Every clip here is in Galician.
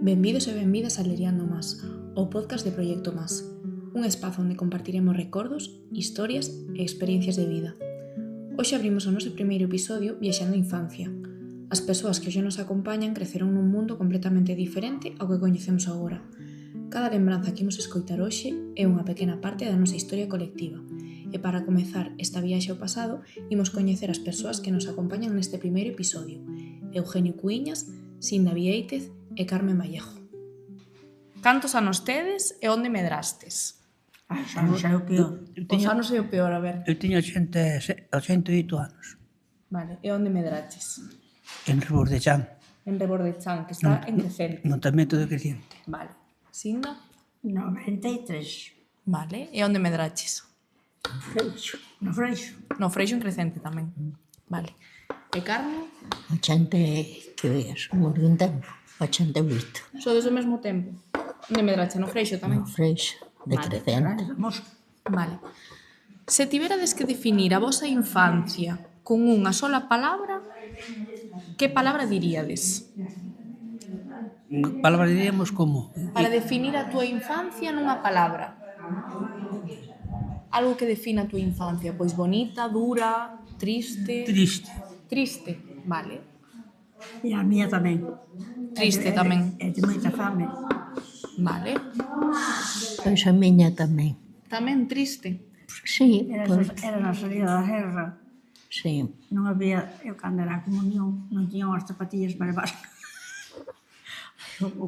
Benvidos e benvidas a Leriando Más, o podcast de Proyecto Más, un espazo onde compartiremos recordos, historias e experiencias de vida. Hoxe abrimos o noso primeiro episodio viaxando a infancia. As persoas que hoxe nos acompañan creceron nun mundo completamente diferente ao que coñecemos agora. Cada lembranza que imos escoitar hoxe é unha pequena parte da nosa historia colectiva. E para comezar esta viaxe ao pasado, imos coñecer as persoas que nos acompañan neste primeiro episodio: Eugenio Cuíñas, Sinda Viéitez e Carmen Vallejo. Cantos anos tedes e onde medrastes? Os anos é o peor. Os anos é o peor, a ver. Eu tiña 88 anos. Vale, e onde medraches? En Rebordechán, En Rebordechán, que está en Crecente. montamento de Creciente. Vale. Sinda? 93. Vale. E onde medraches? Freixo. No Freixo. No Freixo en Crecente tamén. Vale. E Carmen? 80, que veas, morri un tempo. 88. Sodes ao mesmo tempo? Onde medrache? No Freixo tamén? No Freixo, de Vale. Crecente. Vale. Se tiverades que definir a vosa infancia con unha sola palabra, que palabra diríades? Palabras diríamos como Para definir a túa infancia nunha palabra. Algo que defina a túa infancia, pois bonita, dura, triste. triste. Triste, vale. E a mía tamén. Triste tamén, É de moita fame. vale. Pois a miña tamén. Tamén triste. Sí, Era na salida da guerra, sí. non había, eu cando era a comunión, non tiñan as zapatillas para levar.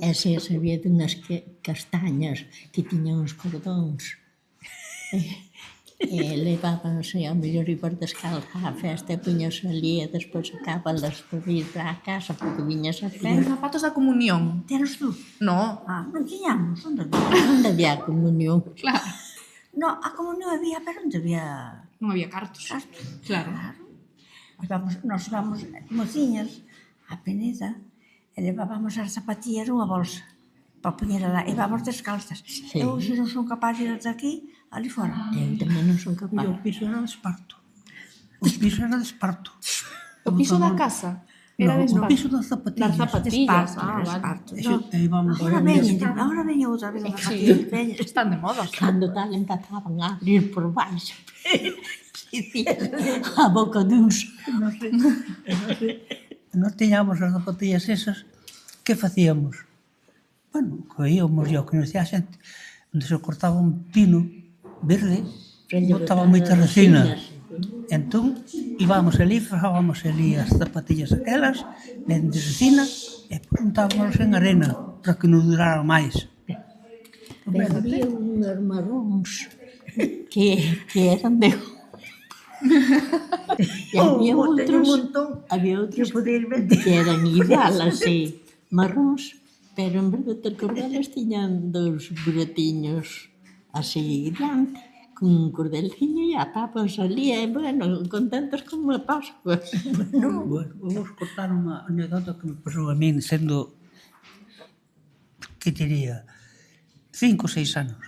E se sabía dunhas castañas que tiñan os cordóns. E levábanse a mellor ir por descalza á festa e puñas ali e despois acabalas por ir para a casa porque viñas a Os pé. zapatos da comunión. Tenos tú? No, Ah, non tiñamos, onde había? Onde había a comunión? claro. No, a comunión había, pero onde había? Non había cartos. Claro. Nos íbamos mociñas á Peneda e levábamos as zapatillas nunha bolsa para poñer lá, e íbamos descalzas. Sí. Eu se non son capaz de ir ata aquí, ali fora. Eu tamén non son E capaz. o piso era de esparto. O piso era de esparto. O piso da casa era de No, o esparto. piso das zapatillas. Das zapatillas. Esparto, Ah, vale. esparto. Eso, e íbamos Ahora veñen outra vez as zapatillas pequenas. Están de moda. Cando tal empezaban a abrir por baixo. A boca duns. Nós tiñamos as zapatillas esas, que facíamos? Bueno, coíamos e o que nos decía a xente, onde se cortaba un pino verde, botaba moita resina. Entón, íbamos ali, fajábamos ali as zapatillas aquelas, de resina, e puntábamos en arena, para que nos durara máis. Pero había unhas marróns que eran de... E había outros que eran igual así, marróns, pero en vez de ter cordeles tiñan dos buretiños así diante, con un cordelciño e atápanse ali, e bueno, contentos como a Pascua. Bueno, vamos contar unha anécdota que me pasou a min sendo, que diría, 5 ou 6 anos.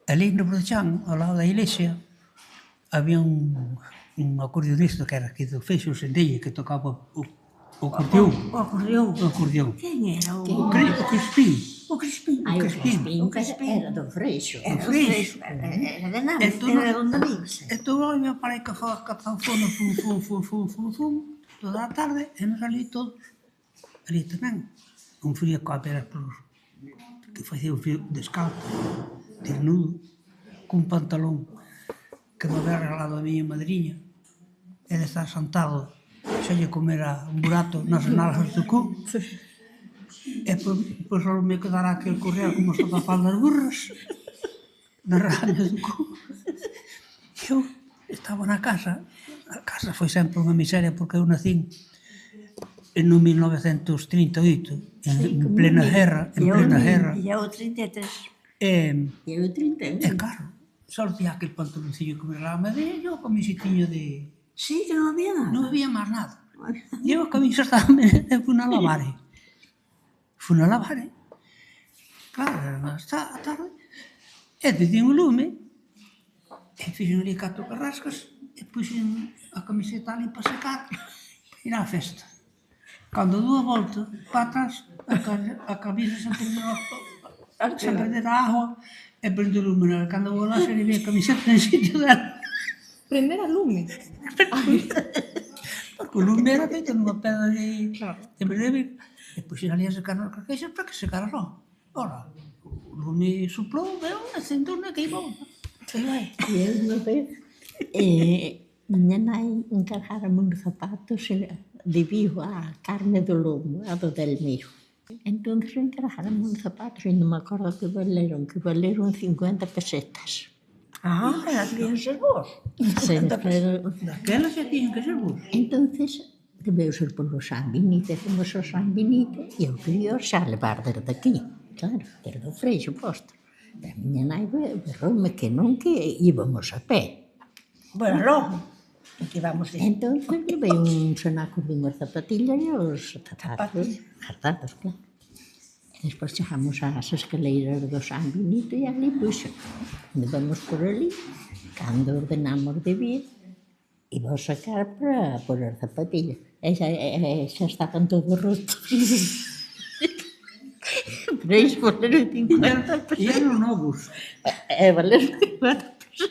Ali no Brochan, ao lado da iglesia, había un acordeonista que era aquí do Feixo Sendelle, que tocaba o acordeón. O acordeón. O acordeón. Quen era? O Crispín. O Crispín. Ai, o Crispín. Crispín era do Freixo. Era o Freixo. Era de Naves, Entón, era de onde vives. Entón, olha, para aí que fa a zanfona, fum, toda a tarde, e nos ali todos. Ali tamén. Un frío coa peras polos, que facía un frío descalzo, desnudo, cun pantalón que me había regalado a miña madriña, e de estar sentado, xa lle comera un burato nas nalgas do cu, e pois só me quedara aquel correr como os faldas burras, nas rañas do cu. Eu estaba na casa, a casa foi sempre unha miseria porque eu nacín no 1938, en plena guerra, E eu 33. e Eu 31. claro, só tinha aquel pantaloncillo que me regalaba a madre, e eu con camisetinho de... Sí, que non había nada. Non había máis nada. E eu a camisa estaba, e fui na lavare. Claro, era a tarde, e dedín o lume, e fixen ali 4 carrascas, e puxen a camiseta ali para secar, para ir á festa. Cando dou a volta para atrás, a camisa sen perder a agua e prende o lume. Cando vou lá se le ve a camiseta en sitio dela. Prender a lume. Porque o lume era feito nunha pedra de Claro. breve. E pois ali a secar as carqueixas para que secara só. Ora, o lume suplou, veo, acendeu na queimou. E eu unha vez, miña nai encargárame uns zapatos de Vigo a Carme do Lomo, a do Delmiro. Entón, encargárame uns zapatos e non me acordo que valeron 50 pesetas. Era debían ser vos. Sí, pero... Daquelas xa tiñen que ser vos. Entonces, debeu ser polo San Benito, fomos ao San Benito e eu quería xa levar desde aquí, claro, desde o Freixo posto. E a miña nai berroume que non, que íbamos a pé. Bueno, logo, que vamos de... Entón, levei un sonaco dunhas zapatillas e os zapatos jardados, claro. Despois chegamos ás escaleiras do San Benito e ali, pois, vamos por ali, cando ordenamos de vir, iba a sacar para pôr as zapatillas. E xa estaban todos rotos. Pero iso valeron 50 pesos. E eran novos. E valeron 50 pesos.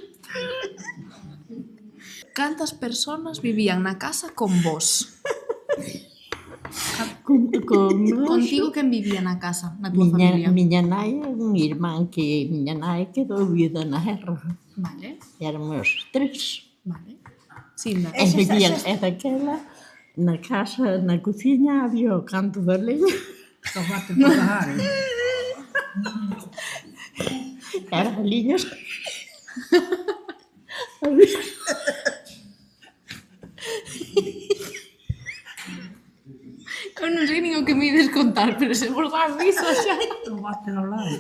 Cantas persoas vivían na casa con vos? Contigo quen vivía na casa, na túa familia? Miña nai e un irmán que miña nai quedou viuda na guerra. Vale, Éramos 3. vale. Sinda. E vivían, e daquela, na casa, na cociña, había o canto da leña. Acabaste por bajar, Eran liñas. Eu non sei nin o que me ides contar, pero se vos dá riso xa. Acabaste ao lado.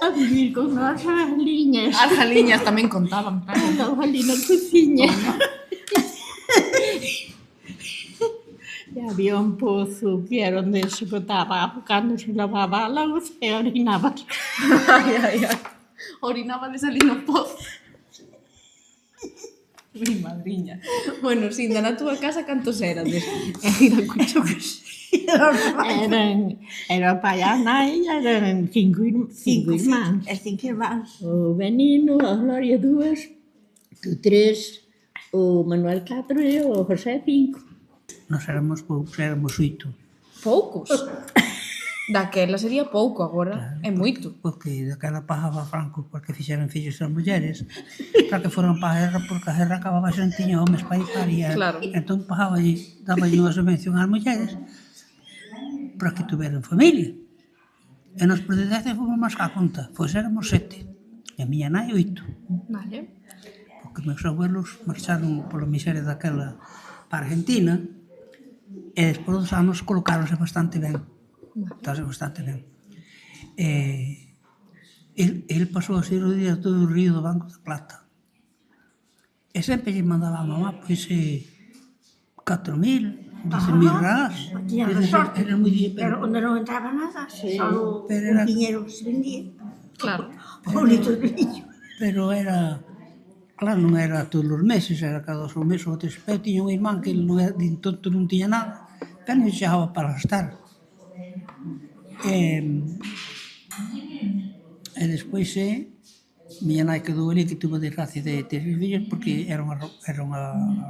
A vivir con as liñas. As galiñas tamén contaban, claro. Estaba ali na cociña. E había un pozo que era onde se botaba agua cando se lavaba a louza e orinabas. Ai. Orinabades ali no pozo. Mi madriña. Bueno, Sinda, na túa casa cantos erades? E mira, cucho que Era o pai a nai, eran 5 irmáns. Es 5 irmáns. O Benino, a Gloria 2, o 3, o Manuel 4 e o José 5. Nos éramos poucos, éramos 8. poucos. Daquela sería pouco, agora é moito. Porque daquela pagaba Franco porque fixeran fillos as mulleres para que foran para a guerra, porque a guerra acababa sen tiña homes para ir parir. Claro. Entón daba unha subvención ás mulleres para que tuveran familia. E nos por desgracia fomos máis cá conta, pois éramos 7. E a miña nai 8. Vale. Porque meus abuelos marcharon pola miseria daquela para Argentina e despois dos anos colocáronse bastante ben. Estase bastante ben. El pasou a ser o director do Río do Banco da Plata. E sempre lle mandaba a mamá, pois, 4.000, 10.000 reais. Tiña resorte. Era moi Pero onde non entraba nada, só o Pero era- piñero que se vendía. Claro. O litro de lillo. Pero era, claro, non era todos os meses, era cada 2 meses ou 3. Eu tiña un irmán que non era, din tonto non tiña nada, pero non chegaba para gastar. E despois miña nai quedou ali que tuvo a desgracia de ter fillos porque era unha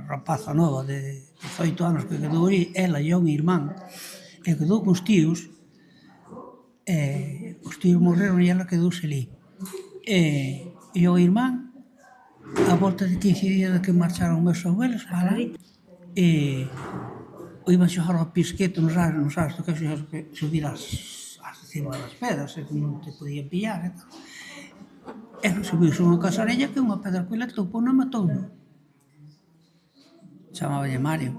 rapaza nova de 18 anos que quedou ali, ela e un irmán, e quedou con os tíos, os tíos morreron e ela quedouse ali. E o irmán, a volta de 15 días de que marcharon meus abuelos, o iban xogar ao pisqueto nos ares do que subir as cima das pedras, e non te podían pillar e tal. E subiuse unha casarella que unha pedra coila topou e matouno. Chamáballe Mario.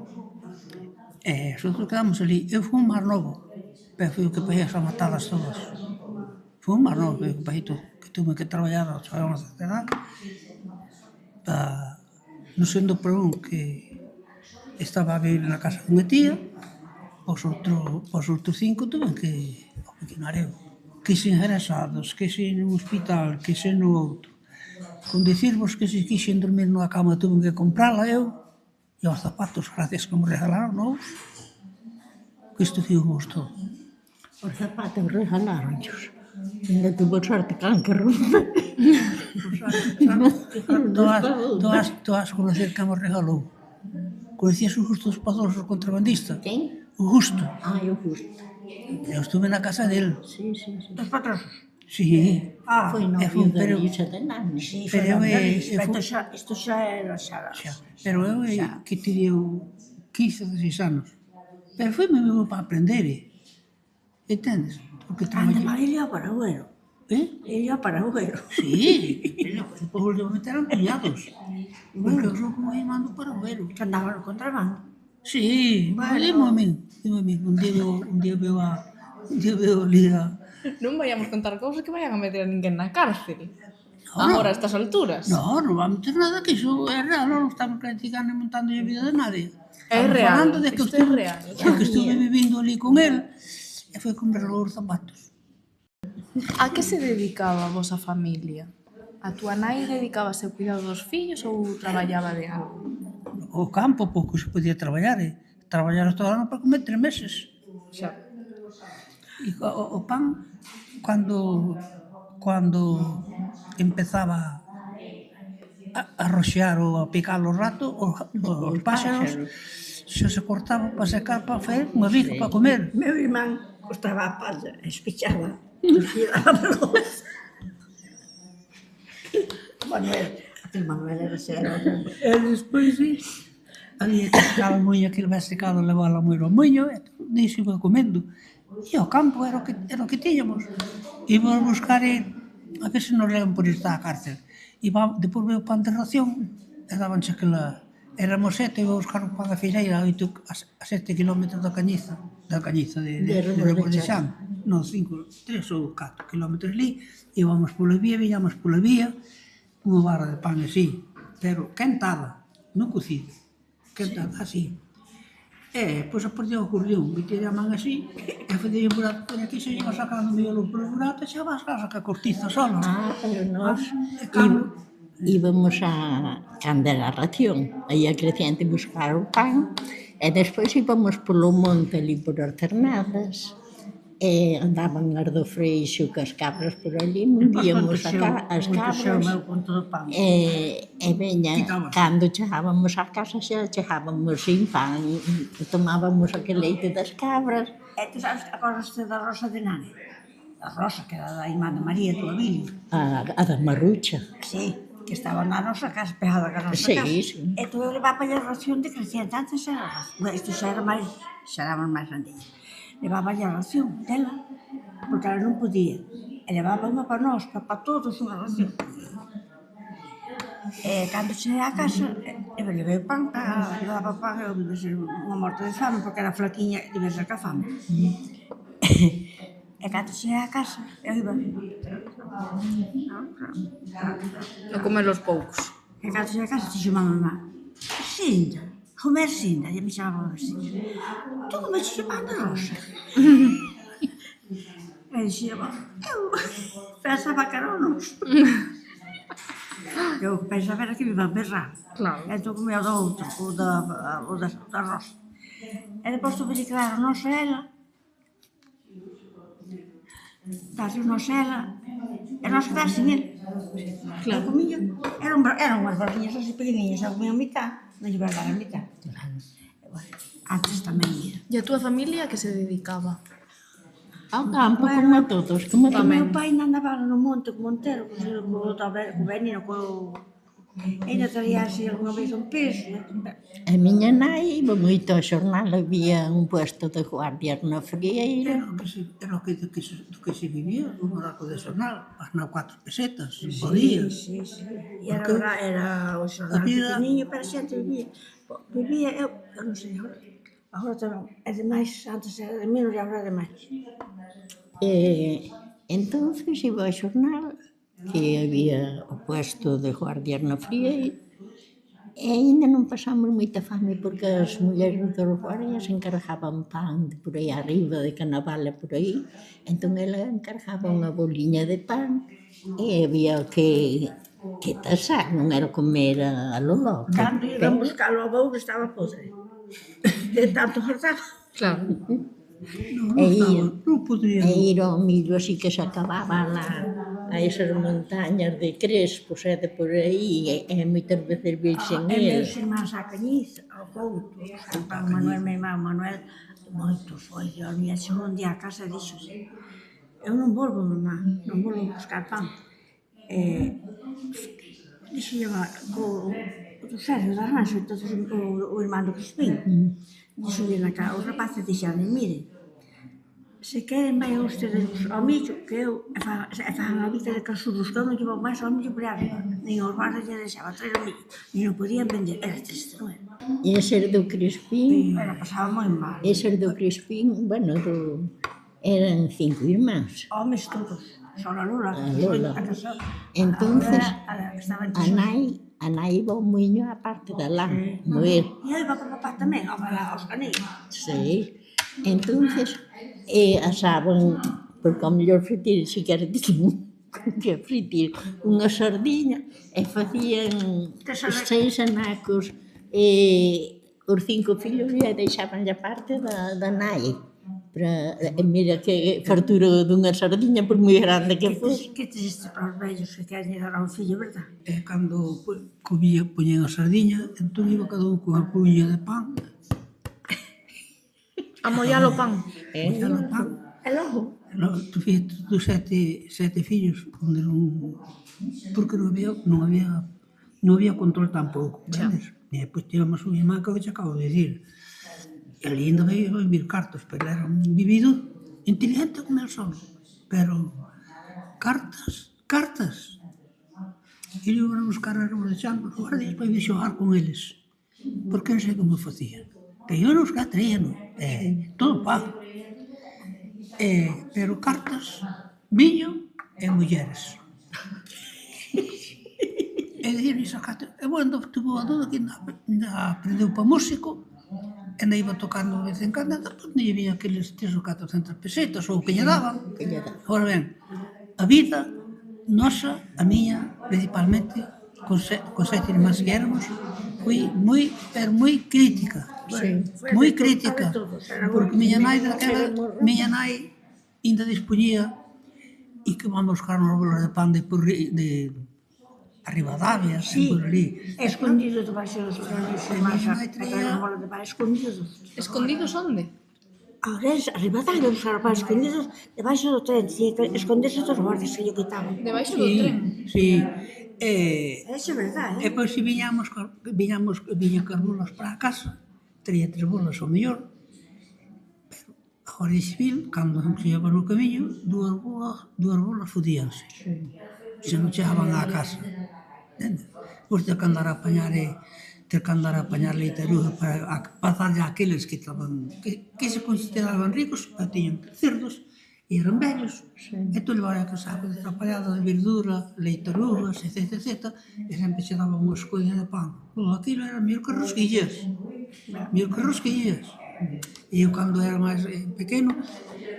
E nosotros quedamos ali. Eu fui un mar novo, pero fui o que paguei as matadas todas. Fui un mar novo, que paguei todo, que tuve que traballar a unha certa edad, non sendo por un que estaba a vivir na casa dunha tía, os outros 5 tuven que ao pequenareo, que se ingresados, que se no hospital, que se no outro. Con dicirvos que se quixen dormir nunha cama tuven que comprala eu, e os zapatos, gracias que me regalaron novos, que isto fígomos todo. Os zapatos regaláronllos. Ainda tuvo sorte can que rompe. Todas conocer que nos regalou. Conocías o Justo dos Pozos, o contrabandista? Quen? O Justo. Ai, o Justo. Eu estuve na casa del. Sí, sí, sí. Dos patrosos. Sí. Foi novio da Lisa de Nani. Sí, Pero foi eu isto xa era xa. Pero eu que teria 15 ou 16 anos. Pero foi mesmo para aprender. Entendes? Porque Anda, traballei. vai, ele ia para o Agüero. Ele ia para o Agüero. Sí, pero depois últimamente eran cuñados. Porque eu sou como mando para o Vero. Que andaba no contrabando. Sí, dimo a min. Un día veo ali a... Non vayamos contar cousas que vayan a meter a ninguén na cárcel. No, Agora, a estas alturas. No, non va a meter nada, que iso é real, non estamos criticando e montando a vida de nadie. É Estamos real, falando de que isto é real. que estuve vivindo ali con el e foi con os zapatos. A que se dedicaba a vosa familia? A túa nai dedicábase ao cuidado dos fillos ou traballaba de algo? O campo pouco se podía traballar, traballar todo o ano para comer 3 meses. Xa. E o pan, cando empezaba a roxear ou a picar o rato, os páxaros, xa se cortaba para secar, para fazer unha bica para comer. Meu irmán costaba a palla, espichaba, e daba vergonza. Manuel era sério. E despois, ali que secaba moi, aquilo vai secado, levaba moi ao moño, e disso iba comendo. E o campo era o que tiñamos. Íbamos buscar, a ver se nos levan por isto á cárcel. Depois veio o pan de ración, e dabanche aquela... Éramos 7, iba a buscar o pan a feireira a 7 kilómetros da Cañiza de Rebos de Xan. Non, 3 ou 4 kilómetros ali, íbamos pola vía, viñamos pola vía, unha barra de pan así, pero quentada, non cocida, quentada así. Pois a partir do acordeón, metía a man así, e facía un burato por aquí, se iba sacando o miolo polo burato, e xa vas a sacar cortiza sola. Pero nós íbamos a candar a ración, aí a creciente buscar o pan, e despois íbamos polo monte ali por as ternadas, e andaban as do freixo que as cabras por ali, non víamos as cabras, e veña, cando chegábamos á casa xa chegábamos sin pan, tomábamos aquel leite das cabras. E tu sabes, acordaste da Rosa de Nane? A Rosa, que era da irmá de María, tua Billy. A da Marrucha. Sí, que estaba na nosa casa, pegada a nosa Sí, casa. sí. E tu levaba a ración de creciente, antes era ración. Isto xa éramos máis grandinhos. Levaba a ración dela, porque ela non podía. E levaba unha para nós, para todos unha ración. E cando cheguei á casa, eu levei pan, levaba pan, eu debe ser unha morte de fame, porque era flaquiña, debe ser que a fame. E cando cheguei á casa, eu iba... A comer os poucos. E cando cheguei á casa, dixo a mamá, Sinda, comer Sinda, e me chamaba Sinda. Tu comeches pan de rosa? E dixía, eu pensaba que era o noso. Eu pensaba que me iba a berrar. Claro. E entón comía o do outro, o da rosa. E depois tuve que dar o noso a ela. Dase o noso a ela. E nós quedar sin ele. Claro. Eu comía. Eran unhas barriñas así pequeniñas, eu comía a mitad. Non lle iba a dar a mitad. Antes tamén ia. E a túa familia a que se dedicaba? Ao campo, como a todos, como O tamén. meu pai andaba no monte, co montero, co venino, ainda traía así algunha vez un peixe. A miña nai iba moito ao xornal, había un puesto de guardias na frieira. Era o que se vivía, un horaco de xornal, as 4 pesetas, por día. Sí. E era o xornal pequeniño, pero a xente vivía, eu non sei, agora tamén, é demais, antes era de menos e agora é demais. Entonces iba ao xornal, que había o puesto de guardias na frieira, e ainda non pasamos moita fame porque as mulleres dos guardias encargaban pan de por aí arriba, de Canavala por aí, entón ela encargaba unha boliña de pan e había que tasar, non era comer a lo loco. Cando iban buscalo ao bouro estaba podre. De tanto gordaba. Claro. Non estaba, non podría. ir ao millo así que se acababa lá a esas montañas de crespos e de por aí, e moitas veces vexen E el. meus irmáns a Cañiz, ao Couto, ao Manuel, meu irmán Manuel, moitos foi, Dios mío, chegou un día a casa e dixo, eu non volvo, mamá, non volvo a buscar pan. Dixo lleva o Sergio da Ranxo, entonces o irmán do Crispín, dixo na cara, os rapaces dixeron, mire, se queren vayan ustedes ao millo, que eu fagan a vida de casuros, que eu non llevo máis ao millo por aí arriba, nin os barros lle deixaba traer o millo, nin o podían vender, era triste, non era? E eses do Crispín, Era, pasaba moi mal. eses do Crispín, bueno, eran 5 irmáns. Homes todos, só a Lola. A Lola. Entonces, Entonces, a nai iba ao muiño á parte da lá, moer. E aí va con papá tamén, aos caneiros. Sí. Entonces, asaban, porque ao mellor fritir, si quer que fritir unha sardiña, e facían 6 anacos, e os 5 fillos e deixaban a parte da nai. Mira que fartura dunha sardiña, por moi grande que fose. Que triste para os vellos que queren dar a un fillo, verdad? E cando comía, poñían a sardiña, entón iba cada un cunha puña de pan, A mollar o pan. poñían o pan. E logo, Tu sete fillos, onde non... Porque non había control tampouco, vedes? E depois tivemos un irmán que eu acabo de dicir. E ali ainda veio a vivir cartos, pero era un vivido inteligente como el solo. Pero cartas. E iban a buscar árbores de chango, os guardias para ir xogar con eles. Porque non sei como facían. Que eu non os traían, todo pago. Pero cartas, viño e mulleres. E dicir, e bueno, tuvo a duda que ainda aprendeu para músico, e ainda iba tocando de vez en cando, depois non lle viña aqueles 3 ou 400 pesetas, ou que lle daban. Agora ben, a vida nosa, a miña, principalmente, con 7 irmáns que éramos, foi moi crítica. Moi crítica. Porque miña nai ainda dispoñía e que vamos buscar uns bolos de pan de Ribadavia, por ali. escondidos debaixo dos tronos, e os bolos de pan escondidos. Escondidos onde? Arriba da os rapazes escondidos debaixo do tren, esconderse dos guardias que lle quitaban. Debaixo do tren? Sí. Eso é verdade, E pois se viña Carbulos para a casa, tería 3 bolos ao mellor, pero a Guardia Civil, cando se iba no camiño, 2 bolas fudíanse. Se non chegaban á casa. Pois ter que andar a apañar leitaruga para pasarlle àqueles que se consideraban ricos, pero tiñan cerdos, e eran vellos. Entón levaron a casa atrapallada de verdura, leitarugas, etc. E sempre se daban unha escolla de pan. Aquilo era mellor que rosquillas. E eu, cando era máis pequeno,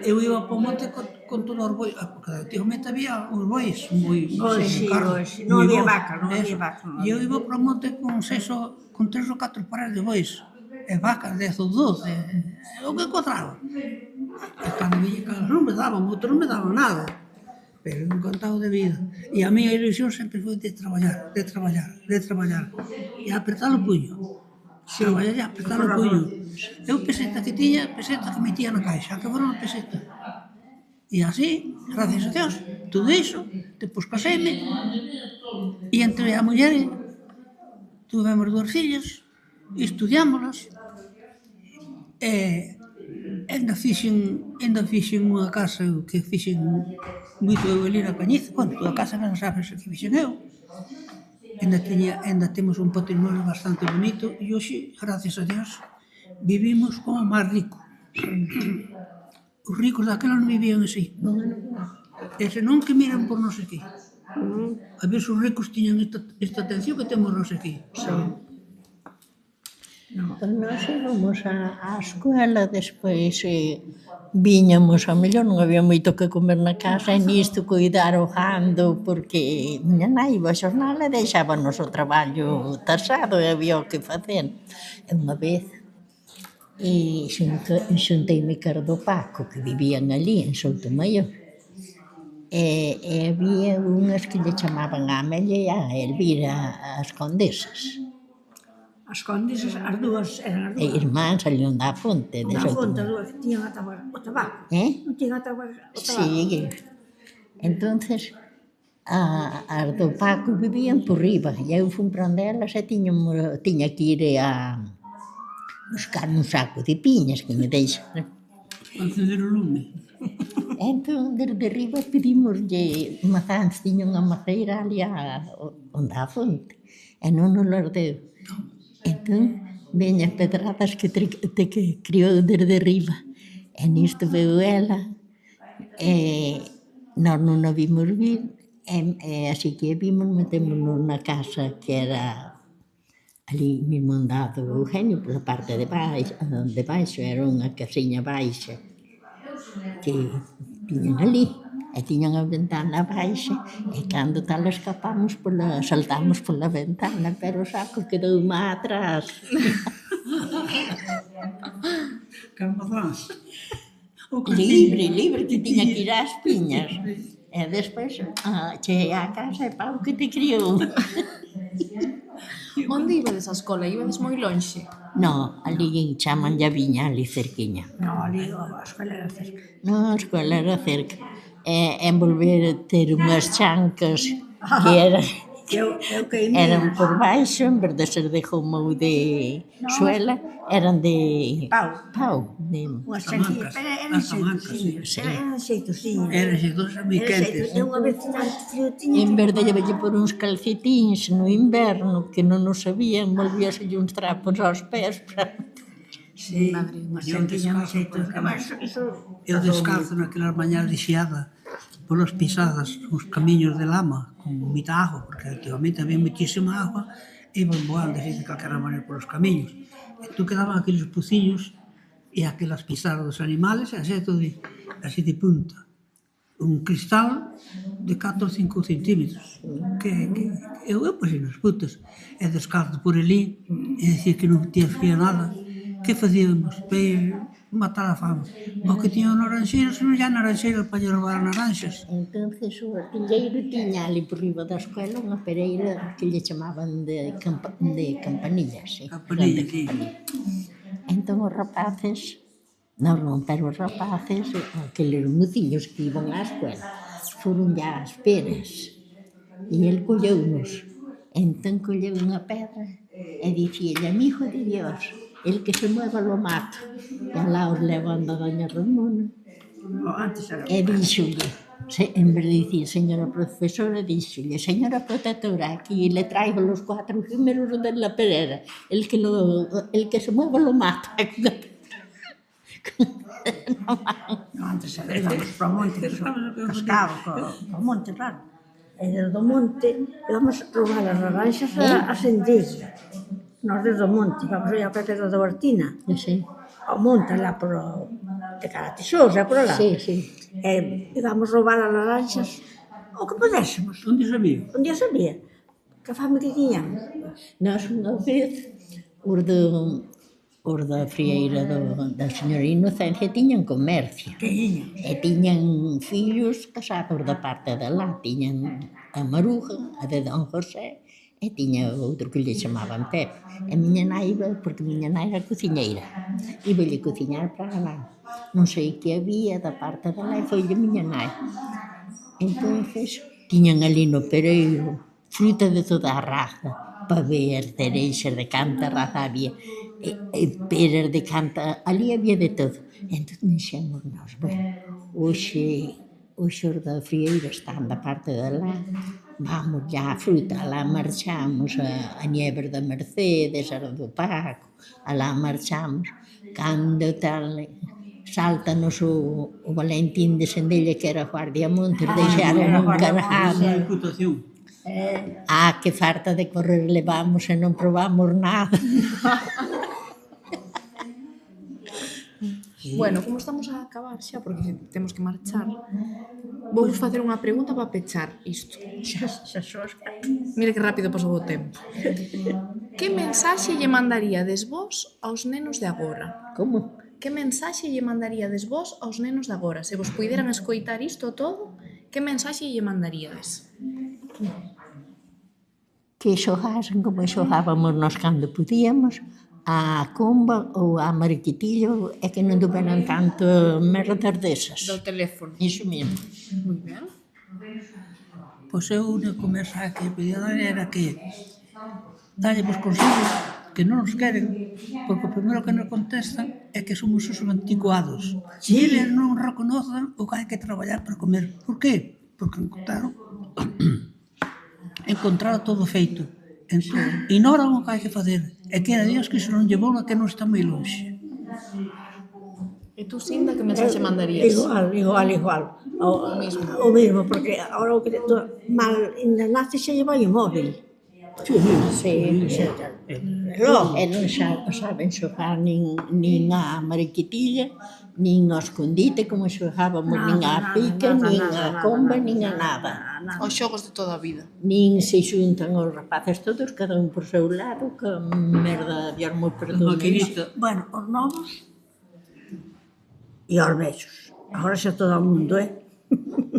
eu iba para o monte con todos os bois, porque antigamente había uns bois moi... non había vaca. E eu iba para o monte con 3 ou 4 pares de bois, e vacas 10 ou 12, o que encontraba. E cando viña cada non me daban, outros non me daban nada, pero encantado de vida. E a miña ilusión sempre foi de traballar, e apertar o puño. Traballar e apertar o puño. Eu peseta que metía na caixa, que fora unha peseta. E así, gracias a Dios, todo iso, depois caseime, e entre a muller tuvemos 2 fillas, estudiámolas, e ainda fixen unha casa que fixen moito eu ali na Cañiz, bueno, toda a casa non sabes que fixen eu. Ainda temos un patrimonio bastante bonito e hoxe, gracias a Dios, vivimos como máis rico. Os ricos daquela non vivían así. E senón que miran por nos aquí. A ver se os ricos tiñan esta atención que temos nos aquí. Pois nós íbamos á escola, despois viñamos, ao mellor non había moito que comer na casa, e nisto cuidar o gando, porque miña nai iba a xornal e deixábanos o traballo tasado e había o que facer. E unha vez E xunteime cara do Paco, que vivían ali en Soutomaior. E había unhas que lle chamaban a Amelia e a Elvira as condesas. As condesas, as dúas, eran as E dúas. irmáns ali onde a fonte de Na fonte, as Soutomaior. dúas que tiñan o tabaco. Non tiñan o tabaco. Sí. Entonces, as do Paco vivían por riba e eu fun para onde elas e tiña que ir a buscar un saco de piñas que me deixaran. Encender o lume. Entón, desde riba pedimoslle mazáns, tiña unha maceira ali onde a fonte e non nos las deu. Entón, veña pedradas que criou desde riba e nisto veu ela e nós non a vimos vir e así que a vimos metémonos na casa que era ali mesmo andado Eugenio pola parte de baixo, era unha casiña baixa que tiñan ali e tiñan a ventana baixa e cando tal saltamos pola ventana, pero o saco quedou má atrás. Calmazóns. Libre, que tiña que ir ás piñas. E despois cheguei á casa e pau que te criou. Onde ibades á escola? Ibades moi lonxe? No, ali chamanlle a viña, ali cerquiña. Non, ali a escola era cerca. No, a escola era cerca. E envolver ter unhas chancas que eran Eran por baixo, en vez de ser de goma ou de suela, eran de pau. Unhas chanquillas, eran xeitosiñas. Eran xeitosiñas. Eran xeitosas moi quentes. E unha vez tanto frío tiña. En vez de llevarlle por uns calcetins no inverno, que non nos sabían, volvíaselle uns trapos aos pés para... Sí, Madre unhas mía. chanquillas moi xeitosas. Eu descalzo naquelas mañás de xiada polas pisadas, uns camiños de lama con moita agua, porque antigamente había moitísima agua e iban voando así de calquera maneira polos camiños. E tú quedaban aqueles pociños e aquelas pisadas dos animales e así de punta. Un cristal de 4 ou 5 centímetros que eu pasei nas putas e descalzo por ali e dicir que non tinha frío nada. Que facíamos? Matar a fame. O que tiñan naranxeiras, non xa naranxeiras para lle roubar naranxas. Entonces o artilleiro tiña ali por riba da escuela unha pereira que lle chamaban de campanillas. Campanillas, sí. Entón os rapaces, pero os rapaces, aqueles mociños que iban á escuela, foron ya ás peras e el colleunos. Entón colleu unha pedra e dicíalle, amigo de Dios, el que se mueva lo mato. E alá os levando a doña Ramona. E díxolle, en vez de dicir señora profesora, díxolle, señora protectora, aquí le traigo los 4 primeros de la perera. El que se mueva lo mato. Non, antes íbamos para o monte, pescado, para o monte, claro. E desde o monte íbamos a roubar as naranxas a Sendilla. Nós desde o monte íbamos aí a Pedra da Bartina. Sí. Ao monte, lá de cara a Tesouros, por lá. Sí. E íbamos roubar as naranxas o que pudésemos. Onde sabía? Un día sabía que fame que tiñamos. Nós unha vez, os da frieira da señora Inocencia tiñan comercio. E tiñan fillos casados da parte de lá. Tiñan a Maruja, a de Don José, e tiña outro que lle chamaban Pepe. E miña nai iba, porque miña nai era cociñeira, iballe cociñar para lá. Non sei que había da parte de lá e foille miña nai. Entonces, tiñan ali no pereiro fruta de toda a raza, pavés, cereixas de canta raza había, e peras de canta, ali había de todo. Entón dixemos nós, hoxe os da frieira están da parte de lá, vamos ya a fruta, alá marchamos a Nieves da Mercedes, a do Paco, alá marchamos, cando tal sáltanos o Valentín de Sendella que era guardia montes, deixaron encargado. Que farta de correr levamos e non probamos nada. Bueno, como estamos a acabar xa, porque temos que marchar, vou facer unha pregunta para pechar isto. Mira que rápido pasou o tempo. Que mensaxe lle mandaríades vos aos nenos de agora? Como? Que mensaxe lle mandaríades vos aos nenos de agora? Se vos puideran escoitar isto todo, que mensaxe lle mandaríades? Que xogasen como xogábamos nós cando podíamos, a comba ou a mariquitillo, e que non tuveran tanto merdas desas. Do teléfono. Iso mesmo. Moi ben. Pois eu o único mensaje que pedía dar era que dalle vos consellos que non nos queren, porque o primeiro que nos contestan é que somos os anticuados. E eles non reconozan o que hai que traballar para comer. Por qué? Porque encontraron todo feito. Ignoran o que hai que facer. E que era Dios que se non llevou a que non está moi longe. E tú, Sinda, que mensaxe mandarías? Igual. O mismo, porque ahora o que mal ainda nace xa lleva o móvil. Sí. E non saben xogar nin a mariquitilla, nin ao escondite, como xogábamos, nin a pica, nin a comba, nin a nada. Os xogos de toda a vida. Nin se xuntan os rapaces todos, cada un por seu lado, que merda de armor perdón. Bueno, os novos e os vellos. Agora xa todo o mundo,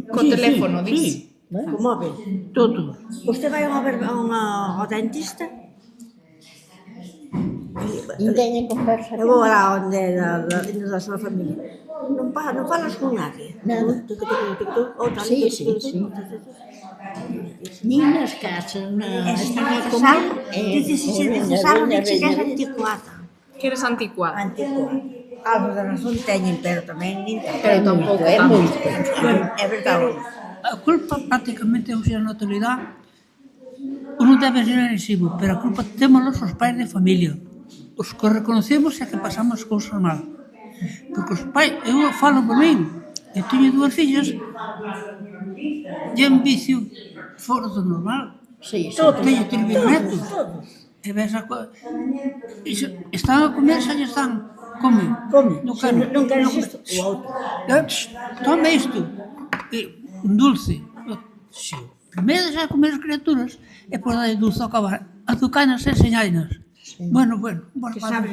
Co teléfono, dis? Co móvil. Todo. Usted vai ao dentista? Non teñen conversa. Eu vou lá onde da súa familia. Non falas con nadie. Nada. Outra. Sí. Nin nas casas, están a comer. Dices algo que che queres anticuada. Que eres anticuado. Algo de razón teñen, pero tamén nin Pero tampouco É tanto. moito. É verdade. A culpa prácticamente hoxe na actualidade non debe ser agresivo, pero a culpa témolos os pais de familia. Os que reconocemos é que pasamos cousas mal. Porque os pais, eu falo por min, eu teño dúas fillas e un vicio fora do normal. Sí. Teño 3 netos. E ves están a comer, xa lle están. Come. Non quero. Non queres isto? O outro. Toma isto. Un dulce. Si. Primeiro deixar comer as criaturas e por dar dulce ao acabar. Azucanas e señainas. Bueno. Que sabes,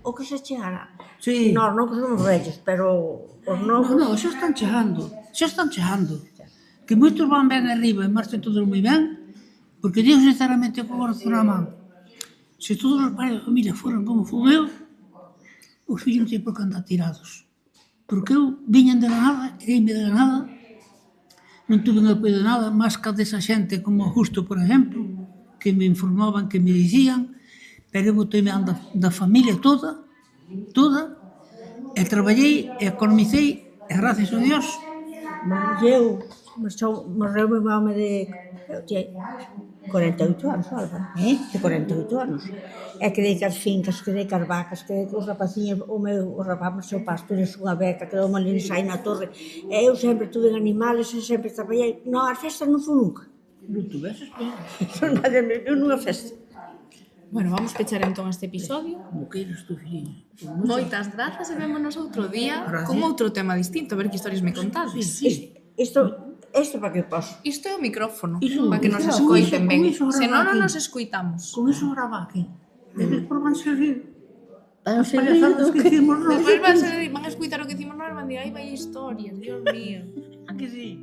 o que se chegara. Sí. Nós non que somos vellos, pero os novos... No, xa están chegando. Que moitos van ben arriba e marchan todos moi ben, porque digo sinceramente o corazón na man. Se todos os pais da familia foran como fui eu, os fillos non sei por que andar tirados. Porque eu viñan de la nada, quereime de la nada, non tuve un apoio de nada, máis que desa xente como Justo, por exemplo, que me informaban, que me dicían, pero eu botei-me da familia toda, e traballei, e economicei, e gracias a Dios, Morreu meu home de... Eu tinha 48 anos, Alba. De 48 anos. E quedei que as fincas, quedei que as vacas, quedei que os rapacinhos, o rapaz, o seu pastor, a súa beca, quedou uma linha na torre. E eu sempre tuve animales, eu sempre traballei. Non, as festas non fui nunca. non tuveses nada. Nadie me viu nunha festa. Bueno, vamos pechar entón este episodio. Como que eres tú, filhinha? Moitas grazas e vémonos outro día con outro tema distinto, a ver que historias me contades. Isto para que poso. Isto é o micrófono, Iso, para que nos iso, escoiten ben. con iso Se non, non grava nos escoitamos. Con eso grava aquí. Despois por van servir. Van As payasadas que hicimos nós. Despois van a escoitar o que hicimos nós e van dir, ai, vai historias, Dios mío. A que sí?